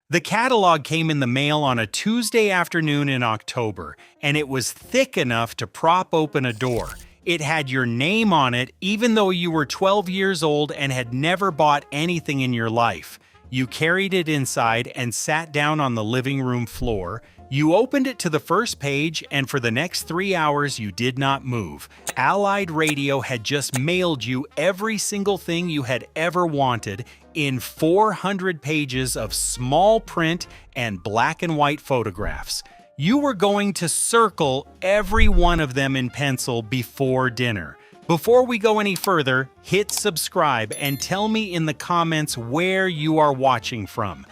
The catalog came in the mail on a Tuesday afternoon in October, and it was thick enough to prop open a door. It had your name on it, even though you were 12 years old and had never bought anything in your life. You carried it inside and sat down on the living room floor. You opened it to the first page, and for the next 3 hours, you did not move. Allied Radio had just mailed you every single thing you had ever wanted in 400 pages of small print and black and white photographs. You were going to circle every one of them in pencil before dinner. Before we go any further, hit subscribe and tell me in the comments where you are watching from.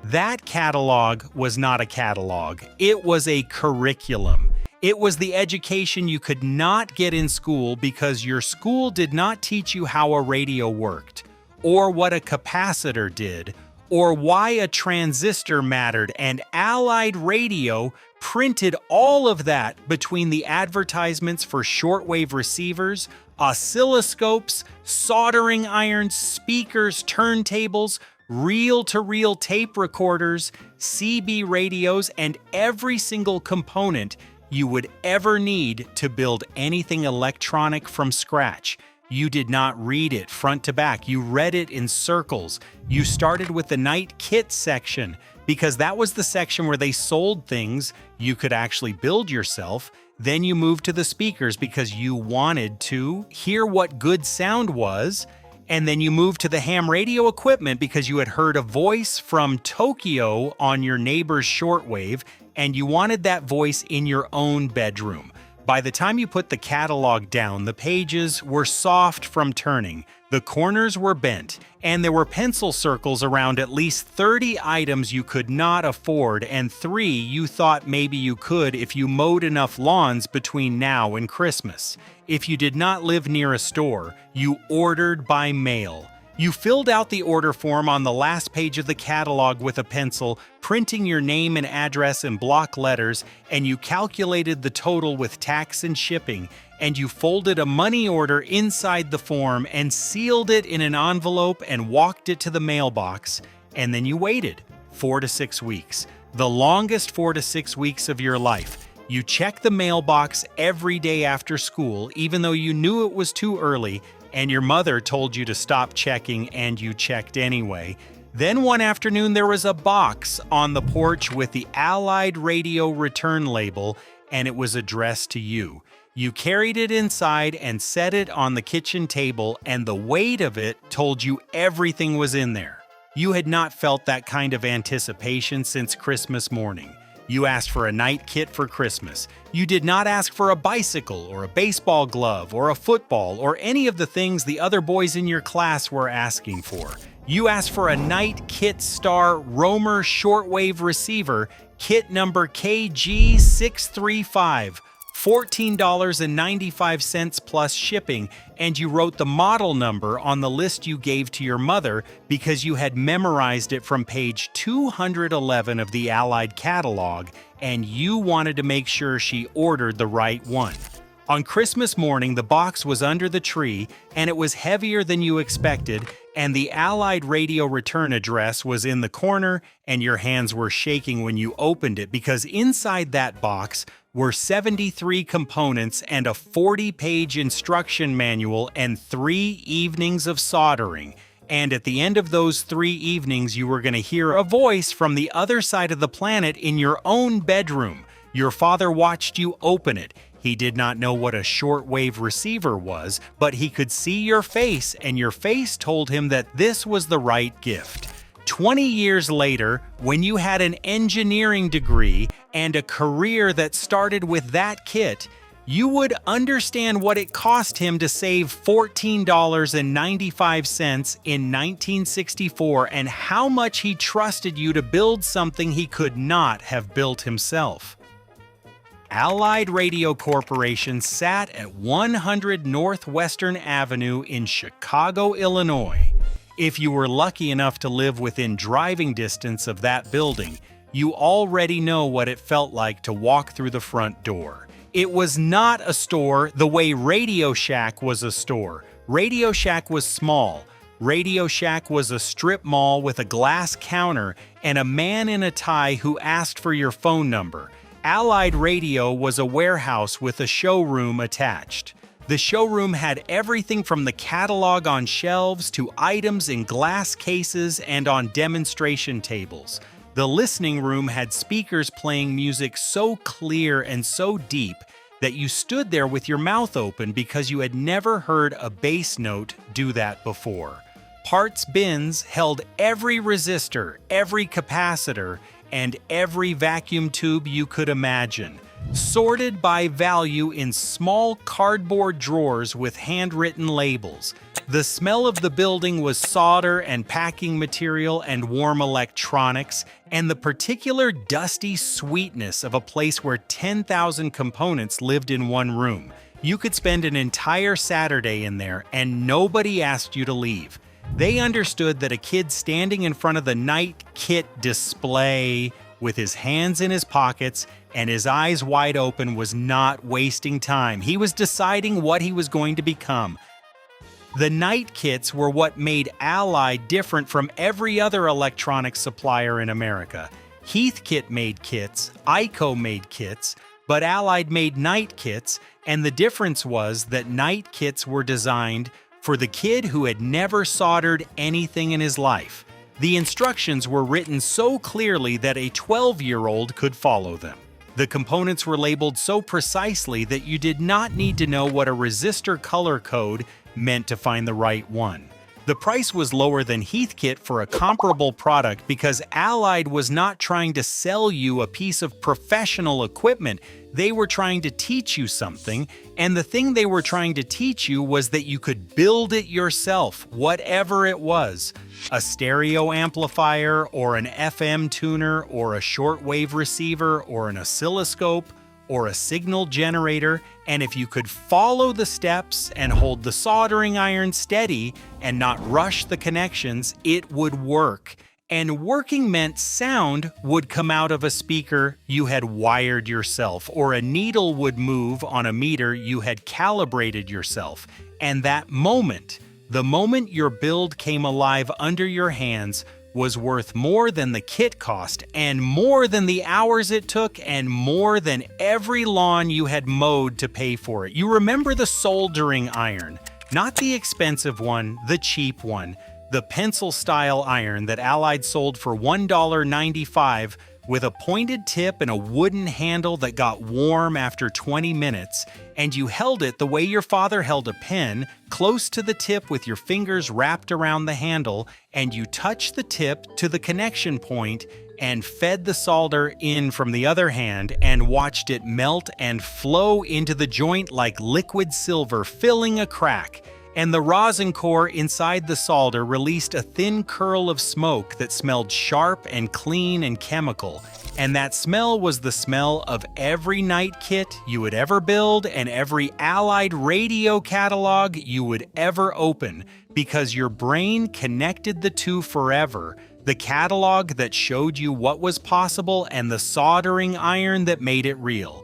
That catalog was not a catalog. It was a curriculum. It was the education you could not get in school because your school did not teach you how a radio worked, or what a capacitor did, or why a transistor mattered, and Allied Radio printed all of that between the advertisements for shortwave receivers, oscilloscopes, soldering irons, speakers, turntables, reel-to-reel tape recorders, CB radios, and every single component you would ever need to build anything electronic from scratch. You did not read it front to back. You read it in circles. You started with the night kit section because that was the section where they sold things you could actually build yourself. Then you moved to the speakers because you wanted to hear what good sound was. And then you moved to the ham radio equipment because you had heard a voice from Tokyo on your neighbor's shortwave, and you wanted that voice in your own bedroom. By the time you put the catalog down, the pages were soft from turning, the corners were bent, and there were pencil circles around at least 30 items you could not afford, and 3 you thought maybe you could if you mowed enough lawns between now and Christmas. If you did not live near a store, you ordered by mail. You filled out the order form on the last page of the catalog with a pencil, printing your name and address in block letters, and you calculated the total with tax and shipping, and you folded a money order inside the form and sealed it in an envelope and walked it to the mailbox, and then you waited 4 to 6 weeks, the longest 4 to 6 weeks of your life. You checked the mailbox every day after school, even though you knew it was too early, and your mother told you to stop checking, and you checked anyway. Then one afternoon there was a box on the porch with the Allied Radio return label, and it was addressed to you. You carried it inside and set it on the kitchen table, and the weight of it told you everything was in there. You had not felt that kind of anticipation since Christmas morning. You asked for a night kit for Christmas. You did not ask for a bicycle or a baseball glove or a football or any of the things the other boys in your class were asking for. You asked for a night kit star Roamer shortwave receiver, kit number KG635, $14.95 plus shipping, and you wrote the model number on the list you gave to your mother because you had memorized it from page 211 of the Allied catalog, and you wanted to make sure she ordered the right one. On Christmas morning, the box was under the tree, and it was heavier than you expected, and the Allied Radio return address was in the corner, and your hands were shaking when you opened it because inside that box were 73 components and a 40-page instruction manual and 3 evenings of soldering. And at the end of those 3 evenings, you were going to hear a voice from the other side of the planet in your own bedroom. Your father watched you open it. He did not know what a shortwave receiver was, but he could see your face, and your face told him that this was the right gift. 20 years later, when you had an engineering degree and a career that started with that kit, you would understand what it cost him to save $14.95 in 1964 and how much he trusted you to build something he could not have built himself. Allied Radio Corporation sat at 100 Northwestern Avenue in Chicago, Illinois. If you were lucky enough to live within driving distance of that building, you already know what it felt like to walk through the front door. It was not a store the way RadioShack was a store. RadioShack was small. RadioShack was a strip mall with a glass counter and a man in a tie who asked for your phone number. Allied Radio was a warehouse with a showroom attached. The showroom had everything from the catalog on shelves to items in glass cases and on demonstration tables. The listening room had speakers playing music so clear and so deep that you stood there with your mouth open because you had never heard a bass note do that before. Parts bins held every resistor, every capacitor, and every vacuum tube you could imagine, sorted by value in small cardboard drawers with handwritten labels. The smell of the building was solder and packing material and warm electronics, and the particular dusty sweetness of a place where 10,000 components lived in one room. You could spend an entire Saturday in there, and nobody asked you to leave. They understood that a kid standing in front of the night kit display with his hands in his pockets and his eyes wide open was not wasting time. He was deciding what he was going to become. The night kits were what made Allied different from every other electronics supplier in America. Heathkit made kits, ICO made kits, but Allied made night kits, and the difference was that night kits were designed for the kid who had never soldered anything in his life. The instructions were written so clearly that a 12-year-old could follow them. The components were labeled so precisely that you did not need to know what a resistor color code meant to find the right one. The price was lower than Heathkit for a comparable product because Allied was not trying to sell you a piece of professional equipment. They were trying to teach you something, and the thing they were trying to teach you was that you could build it yourself, whatever it was. A stereo amplifier, or an FM tuner, or a shortwave receiver, or an oscilloscope, or a signal generator, and if you could follow the steps and hold the soldering iron steady and not rush the connections, it would work. And working meant sound would come out of a speaker you had wired yourself, or a needle would move on a meter you had calibrated yourself. And that moment, the moment your build came alive under your hands, was worth more than the kit cost, and more than the hours it took, and more than every lawn you had mowed to pay for it. You remember the soldering iron, not the expensive one, the cheap one, the pencil-style iron that Allied sold for $1.95 with a pointed tip and a wooden handle that got warm after 20 minutes, and you held it the way your father held a pen, close to the tip with your fingers wrapped around the handle, and you touched the tip to the connection point and fed the solder in from the other hand and watched it melt and flow into the joint like liquid silver, filling a crack. And the rosin core inside the solder released a thin curl of smoke that smelled sharp and clean and chemical. And that smell was the smell of every night kit you would ever build and every Allied radio catalog you would ever open, because your brain connected the two forever. The catalog that showed you what was possible and the soldering iron that made it real.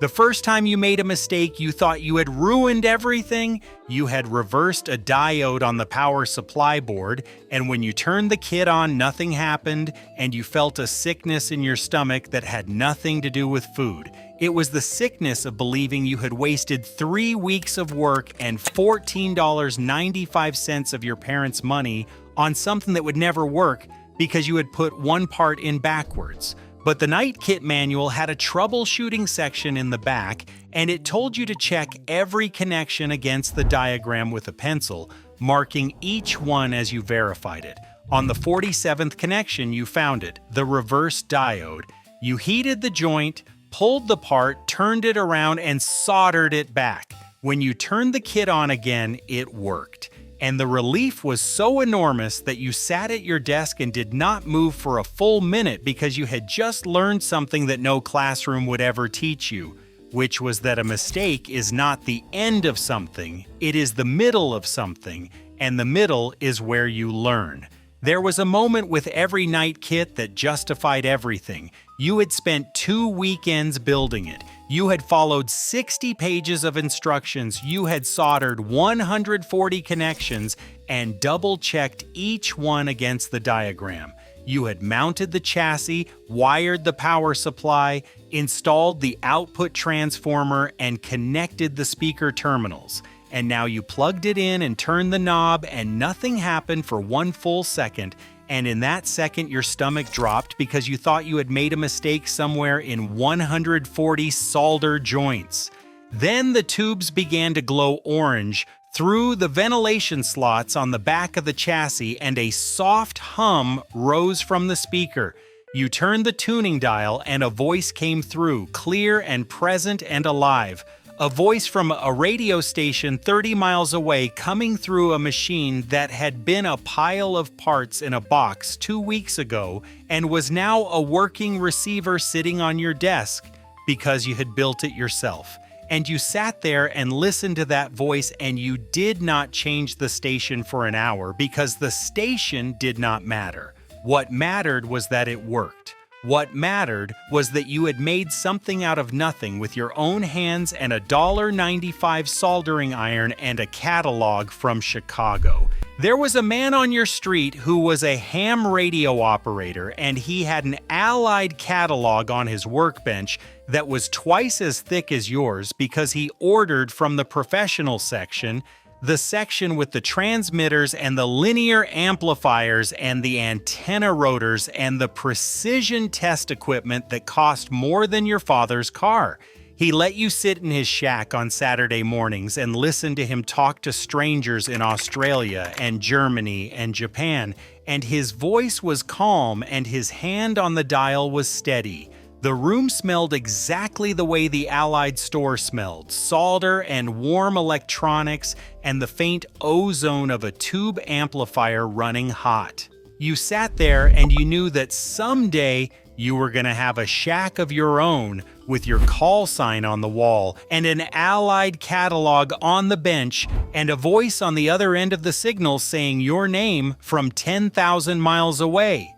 The first time you made a mistake, you thought you had ruined everything. You had reversed a diode on the power supply board, and when you turned the kit on, nothing happened, and you felt a sickness in your stomach that had nothing to do with food. It was the sickness of believing you had wasted 3 weeks of work and $14.95 of your parents' money on something that would never work because you had put one part in backwards. But the night kit manual had a troubleshooting section in the back, and it told you to check every connection against the diagram with a pencil, marking each one as you verified it. On the 47th connection, you found it, the reverse diode. You heated the joint, pulled the part, turned it around, and soldered it back. When you turned the kit on again, it worked. And the relief was so enormous that you sat at your desk and did not move for a full minute because you had just learned something that no classroom would ever teach you, which was that a mistake is not the end of something, it is the middle of something, and the middle is where you learn. There was a moment with every night kit that justified everything. You had spent 2 weekends building it. You had followed 60 pages of instructions. You had soldered 140 connections and double-checked each one against the diagram. You had mounted the chassis, wired the power supply, installed the output transformer, and connected the speaker terminals. And now you plugged it in and turned the knob, and nothing happened for 1 full second. And in that second, your stomach dropped because you thought you had made a mistake somewhere in 140 solder joints. Then the tubes began to glow orange through the ventilation slots on the back of the chassis, and a soft hum rose from the speaker. You turned the tuning dial, and a voice came through, clear and present and alive. A voice from a radio station 30 miles away, coming through a machine that had been a pile of parts in a box 2 weeks ago and was now a working receiver sitting on your desk because you had built it yourself. And you sat there and listened to that voice, and you did not change the station for an hour because the station did not matter. What mattered was that it worked. What mattered was that you had made something out of nothing with your own hands and a $1.95 soldering iron and a catalog from Chicago. There was a man on your street who was a ham radio operator, and he had an Allied catalog on his workbench that was twice as thick as yours because he ordered from the professional section, the section with the transmitters and the linear amplifiers and the antenna rotors and the precision test equipment that cost more than your father's car. He let you sit in his shack on Saturday mornings and listen to him talk to strangers in Australia and Germany and Japan, and his voice was calm and his hand on the dial was steady. The room smelled exactly the way the Allied store smelled, solder and warm electronics and the faint ozone of a tube amplifier running hot. You sat there and you knew that someday you were going to have a shack of your own with your call sign on the wall and an Allied catalog on the bench and a voice on the other end of the signal saying your name from 10,000 miles away.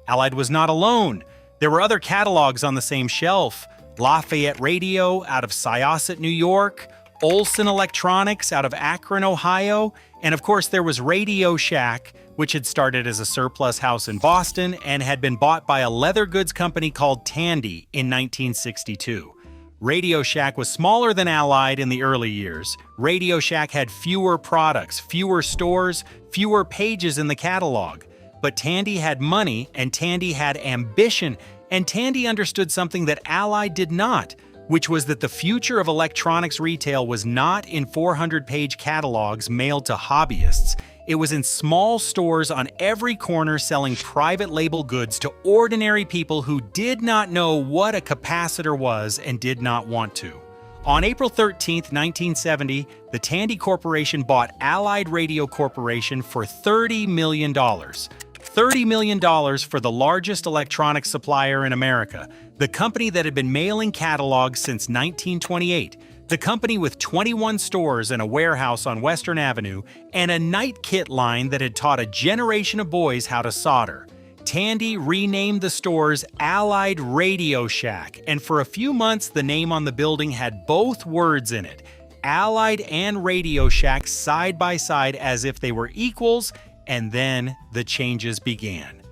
Allied was not alone. There were other catalogs on the same shelf. Lafayette Radio out of Syosset, New York, Olson Electronics out of Akron, Ohio, and of course there was RadioShack, which had started as a surplus house in Boston and had been bought by a leather goods company called Tandy in 1962. RadioShack was smaller than Allied in the early years. RadioShack had fewer products, fewer stores, fewer pages in the catalog. But Tandy had money, and Tandy had ambition, and Tandy understood something that Allied did not, which was that the future of electronics retail was not in 400-page catalogs mailed to hobbyists. It was in small stores on every corner selling private label goods to ordinary people who did not know what a capacitor was and did not want to. On April 13, 1970, the Tandy Corporation bought Allied Radio Corporation for $30 million. $30 million for the largest electronics supplier in America, the company that had been mailing catalogs since 1928, the company with 21 stores and a warehouse on Western Avenue, and a night kit line that had taught a generation of boys how to solder. Tandy renamed the stores Allied RadioShack, and for a few months the name on the building had both words in it, Allied and RadioShack side by side as if they were equals, and then the changes began.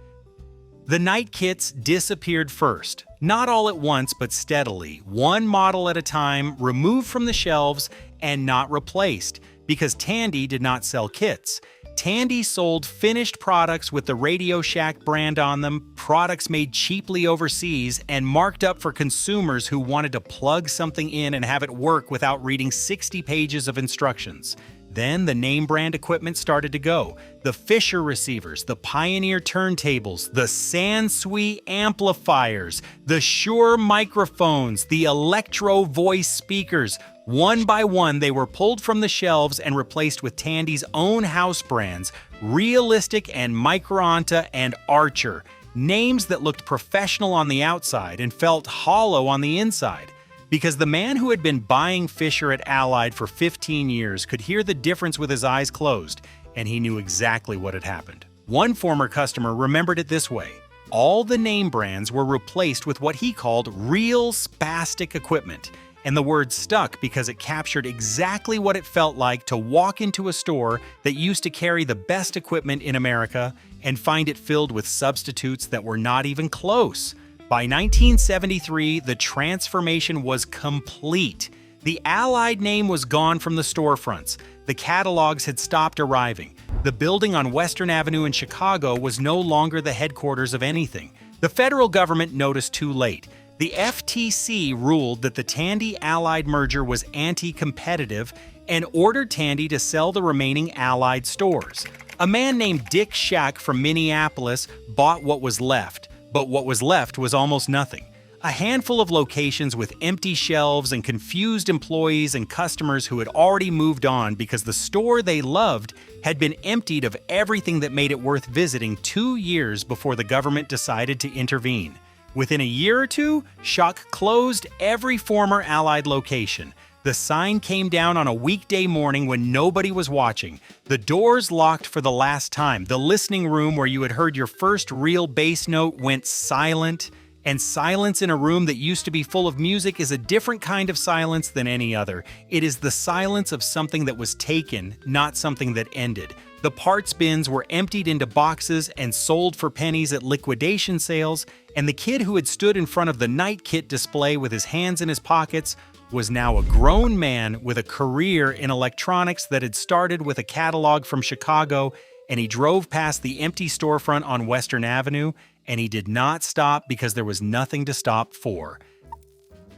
The night kits disappeared first, not all at once but steadily, one model at a time, removed from the shelves and not replaced, because Tandy did not sell kits. Tandy sold finished products with the RadioShack brand on them, products made cheaply overseas and marked up for consumers who wanted to plug something in and have it work without reading 60 pages of instructions. Then the name brand equipment started to go. The Fisher receivers, the Pioneer turntables, the Sansui amplifiers, the Shure microphones, the Electro voice speakers. One by one, they were pulled from the shelves and replaced with Tandy's own house brands, Realistic and Microonta and Archer, names that looked professional on the outside and felt hollow on the inside. Because the man who had been buying Fisher at Allied for 15 years could hear the difference with his eyes closed, and he knew exactly what had happened. One former customer remembered it this way: all the name brands were replaced with what he called real spastic equipment. And the word stuck because it captured exactly what it felt like to walk into a store that used to carry the best equipment in America and find it filled with substitutes that were not even close. By 1973, the transformation was complete. The Allied name was gone from the storefronts. The catalogs had stopped arriving. The building on Western Avenue in Chicago was no longer the headquarters of anything. The federal government noticed too late. The FTC ruled that the Tandy Allied merger was anti-competitive and ordered Tandy to sell the remaining Allied stores. A man named Dick Shack from Minneapolis bought what was left, but what was left was almost nothing. A handful of locations with empty shelves and confused employees and customers who had already moved on because the store they loved had been emptied of everything that made it worth visiting 2 years before the government decided to intervene. Within a year or two, Shack closed every former Allied location. The sign came down on a weekday morning when nobody was watching. The doors locked for the last time. The listening room where you had heard your first real bass note went silent. And silence in a room that used to be full of music is a different kind of silence than any other. It is the silence of something that was taken, not something that ended. The parts bins were emptied into boxes and sold for pennies at liquidation sales, and the kid who had stood in front of the night kit display with his hands in his pockets was now a grown man with a career in electronics that had started with a catalog from Chicago, and he drove past the empty storefront on Western Avenue, and he did not stop because there was nothing to stop for.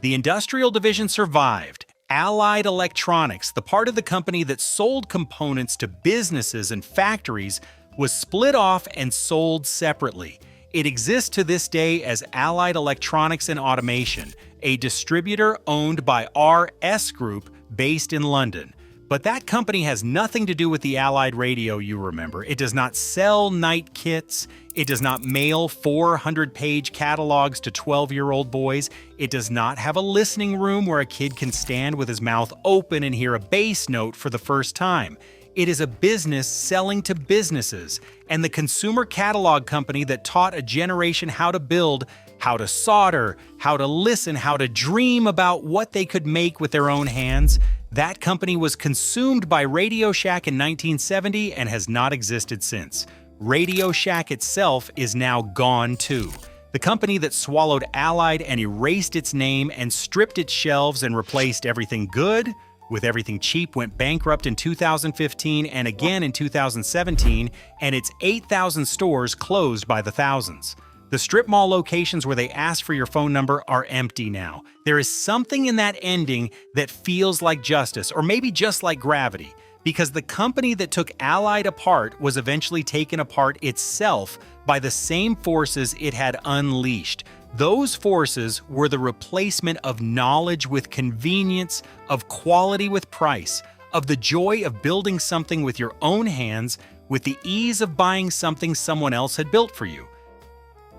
The industrial division survived. Allied Electronics, the part of the company that sold components to businesses and factories, was split off and sold separately. It exists to this day as Allied Electronics and Automation, a distributor owned by RS Group based in London. But that company has nothing to do with the Allied radio you remember. It does not sell night kits. It does not mail 400-page catalogs to 12-year-old boys. It does not have a listening room where a kid can stand with his mouth open and hear a bass note for the first time. It is a business selling to businesses, and the consumer catalog company that taught a generation how to build, how to solder, how to listen, how to dream about what they could make with their own hands. That company was consumed by RadioShack in 1970 and has not existed since. RadioShack itself is now gone too. The company that swallowed Allied and erased its name and stripped its shelves and replaced everything good with everything cheap went bankrupt in 2015 and again in 2017, and its 8,000 stores closed by the thousands. The strip mall locations where they ask for your phone number are empty now. There is something in that ending that feels like justice, or maybe just like gravity, because the company that took Allied apart was eventually taken apart itself by the same forces it had unleashed. Those forces were the replacement of knowledge with convenience, of quality with price, of the joy of building something with your own hands, with the ease of buying something someone else had built for you.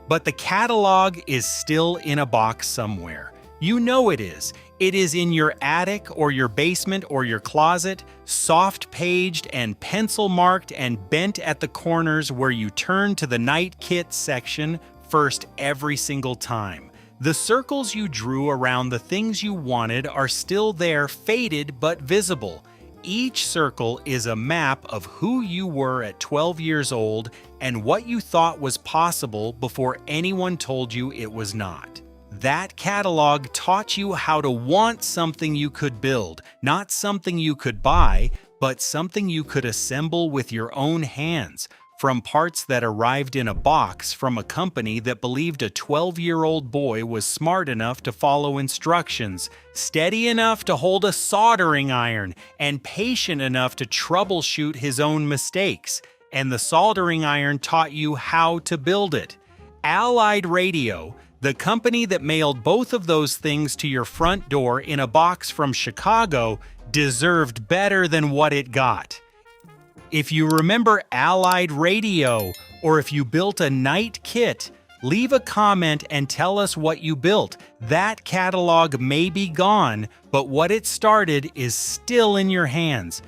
But the catalog is still in a box somewhere. You know it is. It is in your attic or your basement or your closet, soft-paged and pencil-marked and bent at the corners where you turn to the night kit section first every single time. The circles you drew around the things you wanted are still there, faded but visible. Each circle is a map of who you were at 12 years old and what you thought was possible before anyone told you it was not. That catalog taught you how to want something you could build, not something you could buy, but something you could assemble with your own hands, from parts that arrived in a box from a company that believed a 12-year-old boy was smart enough to follow instructions, steady enough to hold a soldering iron, and patient enough to troubleshoot his own mistakes. And the soldering iron taught you how to build it. Allied Radio, the company that mailed both of those things to your front door in a box from Chicago, deserved better than what it got. If you remember Allied Radio, or if you built a night kit, leave a comment and tell us what you built. That catalog may be gone, but what it started is still in your hands.